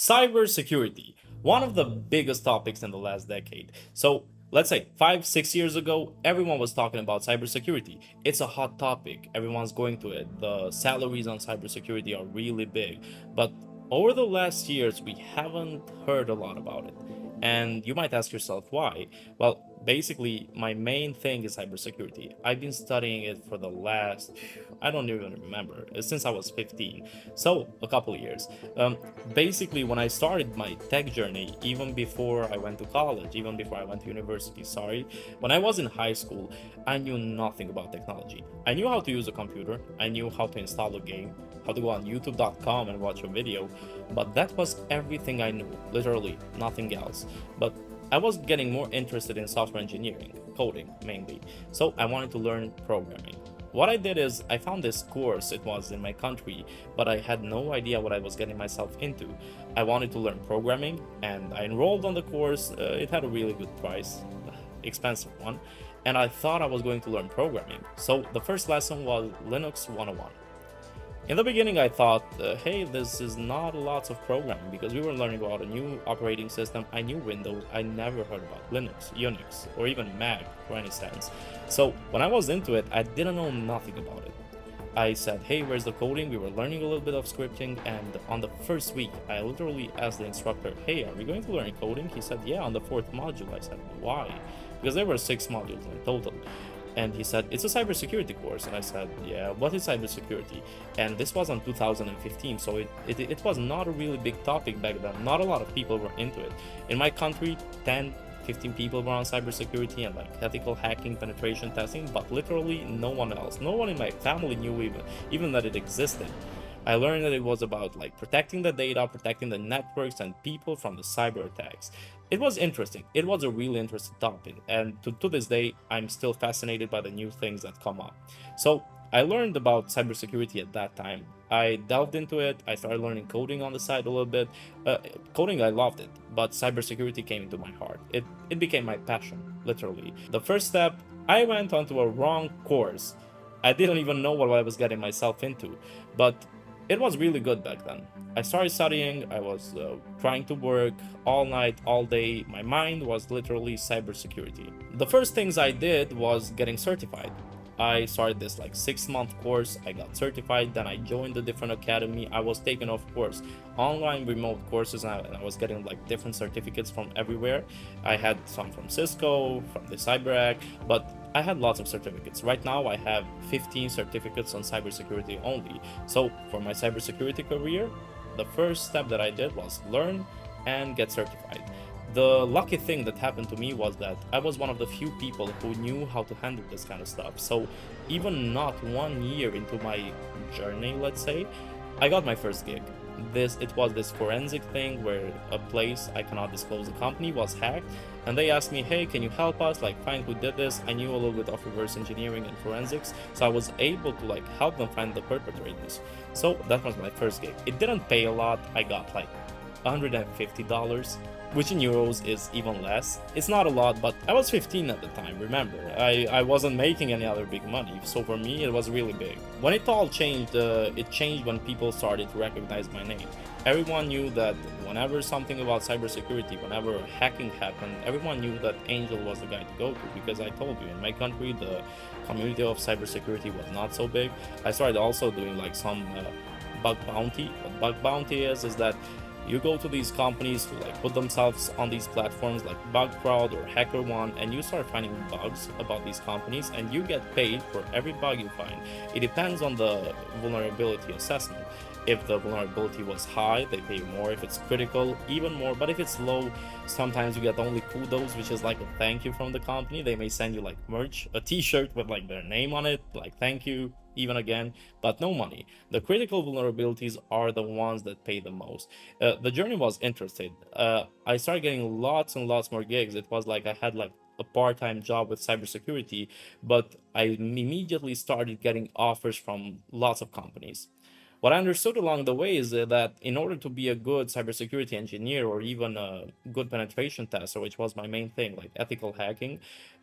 Cybersecurity, one of the biggest topics in the last decade. So let's say 5, 6 years ago, everyone was talking about cybersecurity. It's a hot topic. Everyone's going to it. The salaries on cybersecurity are really big. But over the last years, we haven't heard a lot about it. And you might ask yourself why. Well, basically, my main thing is cybersecurity. I've been studying it for the last, I don't even remember, since I was 15. So, a couple of years. Basically, when I started my tech journey, even before I went to college, even before I went to university, sorry, when I was in high school, I knew nothing about technology. I knew how to use a computer, I knew how to install a game, how to go on youtube.com and watch a video, but that was everything I knew, literally nothing else. But I was getting more interested in software engineering, coding mainly, so I wanted to learn programming. What I did is I found this course, it was in my country, but I had no idea what I was getting myself into. I wanted to learn programming and I enrolled on the course. It had a really good price, expensive one, and I thought I was going to learn programming. So the first lesson was Linux 101. In the beginning, I thought, hey, this is not lots of programming because we were learning about a new operating system. I knew Windows, I never heard about Linux, Unix, or even Mac for any sense. So when I was into it, I didn't know nothing about it. I said, hey, where's the coding? We were learning a little bit of scripting, and on the first week, I literally asked the instructor, hey, are we going to learn coding? He said, yeah, on the fourth module. I said, why? Because there were 6 modules in total. And he said, it's a cybersecurity course. And I said, yeah, what is cybersecurity? And this was on 2015, so it was not a really big topic back then. Not a lot of people were into it. In my country, 10, 15 people were on cybersecurity and like ethical hacking, penetration testing, but literally no one else. No one in my family knew even that it existed. I learned that it was about like protecting the data, protecting the networks and people from the cyber attacks. It was interesting. It was a really interesting topic, and to this day, I'm still fascinated by the new things that come up. So I learned about cybersecurity at that time. I delved into it. I started learning coding on the side a little bit. Coding, I loved it, but cybersecurity came into my heart. It became my passion, literally. The first step, I went onto a wrong course. I didn't even know what I was getting myself into, but it was really good back then. I started studying, I was trying to work all night, all day. My mind was literally cybersecurity. The first things I did was getting certified. I started this like 6-month course, I got certified, then I joined a different academy. I was taking, of course, online remote courses, and I was getting like different certificates from everywhere. I had some from Cisco, from the CyberArk, but I had lots of certificates. Right now I have 15 certificates on cybersecurity only. So for my cybersecurity career, the first step that I did was learn and get certified. The lucky thing that happened to me was that I was one of the few people who knew how to handle this kind of stuff. So even not 1 year into my journey, let's say, I got my first gig. It was this forensic thing where a place, I cannot disclose the company, was hacked, and they asked me, hey, can you help us like find who did this? I knew a little bit of reverse engineering and forensics, so I was able to like help them find the perpetrators. So that was my first gig. It didn't pay a lot. I got like $150, which in euros is even less. It's not a lot, but I was 15 at the time, remember. I wasn't making any other big money, so for me it was really big. When it all changed, it changed when people started to recognize my name. Everyone knew that whenever something about cybersecurity, whenever hacking happened, everyone knew that Angel was the guy to go to, because I told you, in my country, the community of cybersecurity was not so big. I started also doing like some bug bounty. What bug bounty is that you go to these companies who like put themselves on these platforms like Bugcrowd or HackerOne, and you start finding bugs about these companies, and you get paid for every bug you find. It depends on the vulnerability assessment. If the vulnerability was high, they pay more. If it's critical, even more. But if it's low, sometimes you get only kudos, which is like a thank you from the company. They may send you like merch, a t-shirt with like their name on it, like thank you, even again, but no money. The critical vulnerabilities are the ones that pay the most. The journey was interesting. I started getting lots and lots more gigs. It was like I had like a part-time job with cybersecurity, but I immediately started getting offers from lots of companies. What I understood along the way is that in order to be a good cybersecurity engineer or even a good penetration tester, which was my main thing, like ethical hacking,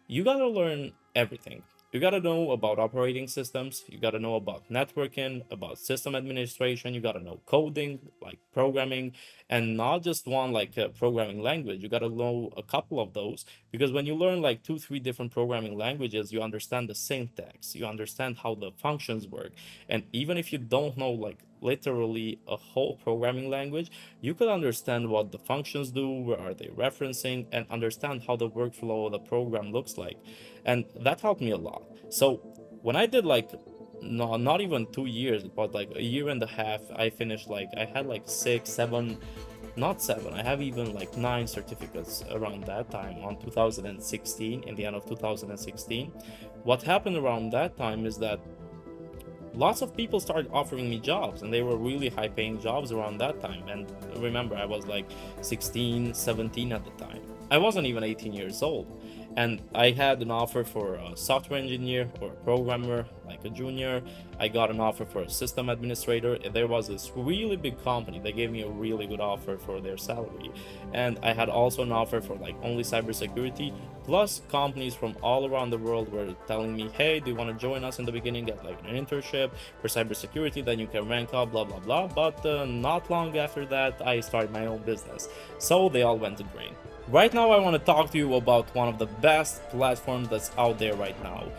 you gotta learn everything. You got to know about operating systems, you got to know about networking, about system administration, you got to know coding, like programming, and not just one like programming language. You got to know a couple of those, because when you learn like two, three different programming languages, you understand the syntax, you understand how the functions work. And even if you don't know like literally a whole programming language, you could understand what the functions do, where are they referencing, and understand how the workflow of the program looks like. And that helped me a lot. So when I did like no, not even 2 years, but like a year and a half, I finished like I had like six, seven, not seven, I have even like nine certificates around that time on 2016, in the end of 2016. What happened around that time is that lots of people started offering me jobs, and they were really high paying jobs around that time. And remember, I was like 16, 17 at the time. I wasn't even 18 years old. And I had an offer for a software engineer or a programmer, like a junior. I got an offer for a system administrator. There was this really big company. They gave me a really good offer for their salary. And I had also an offer for like only cybersecurity. Plus, companies from all around the world were telling me, hey, do you want to join us in the beginning, get like an internship for cybersecurity, then you can rank up, blah, blah, blah. But not long after that, I started my own business. So they all went to drain. Right now, I want to talk to you about one of the best platforms that's out there right now.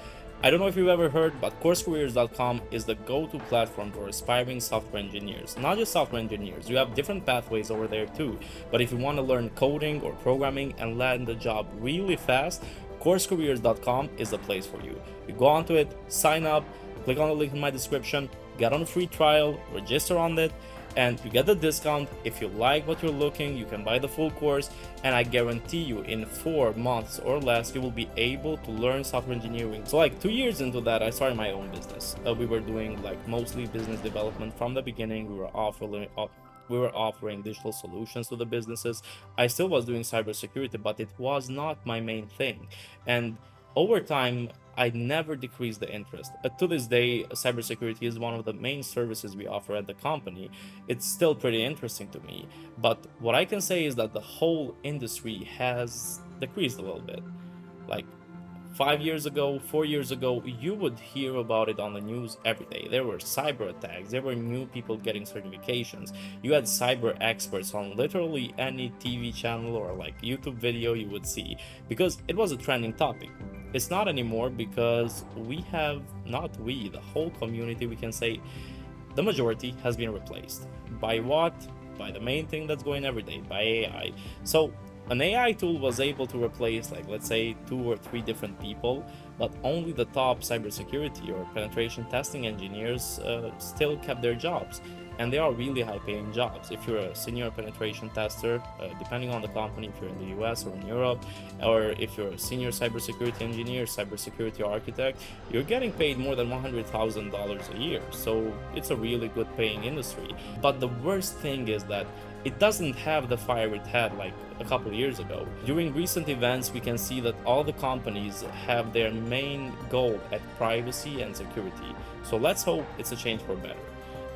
I don't know if you've ever heard, but CourseCareers.com is the go-to platform for aspiring software engineers. Not just software engineers, you have different pathways over there too. But if you want to learn coding or programming and land the job really fast, CourseCareers.com is the place for you. You go onto it, sign up, click on the link in my description, get on a free trial, register on it, and you get the discount. If you like what you're looking, you can buy the full course, and I guarantee you in 4 months or less you will be able to learn software engineering. So like 2 years into that, I started my own business. We were doing like mostly business development from the beginning. We were offering digital solutions to the businesses. I still was doing cybersecurity, but it was not my main thing. And over time, I never decreased the interest. To this day, cybersecurity is one of the main services we offer at the company. It's still pretty interesting to me. But what I can say is that the whole industry has decreased a little bit. Like 5 years ago, 4 years ago, you would hear about it on the news every day. There were cyber attacks, there were new people getting certifications. You had cyber experts on literally any TV channel or like YouTube video you would see, because it was a trending topic. It's not anymore, because the whole community, we can say the majority has been replaced. By what? By the main thing that's going every day, by AI. So an AI tool was able to replace, like, let's say 2 or 3 different people, but only the top cybersecurity or penetration testing engineers still kept their jobs. And they are really high paying jobs. If you're a senior penetration tester, depending on the company, if you're in the US or in Europe, or if you're a senior cybersecurity engineer, cybersecurity architect, you're getting paid more than $100,000 a year. So it's a really good paying industry. But the worst thing is that it doesn't have the fire it had like a couple years ago. During recent events, we can see that all the companies have their main goal at privacy and security. So let's hope it's a change for better.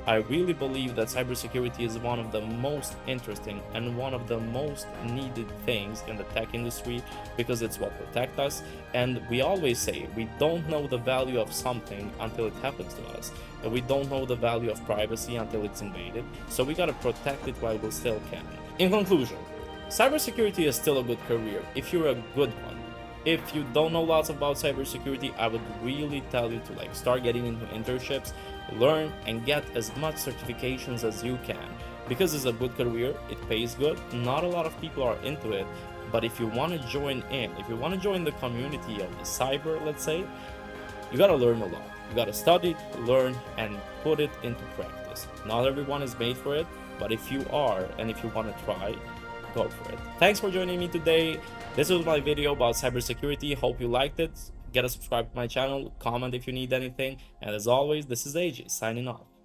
I really believe that cybersecurity is one of the most interesting and one of the most needed things in the tech industry, because it's what protects us. And we always say we don't know the value of something until it happens to us. And we don't know the value of privacy until it's invaded. So we gotta protect it while we still can. In conclusion, cybersecurity is still a good career if you're a good one. If you don't know lots about cybersecurity, I would really tell you to like start getting into internships, learn and get as much certifications as you can, because it's a good career, it pays good. Not a lot of people are into it, but if you want to join in, if you want to join the community of the cyber, let's say, you got to learn a lot. You got to study, learn, and put it into practice. Not everyone is made for it, but if you are, and if you want to try, go for it. Thanks for joining me today. This was my video about cybersecurity. Hope you liked it. Get a subscribe to my channel, comment if you need anything, and as always, this is Egji signing off.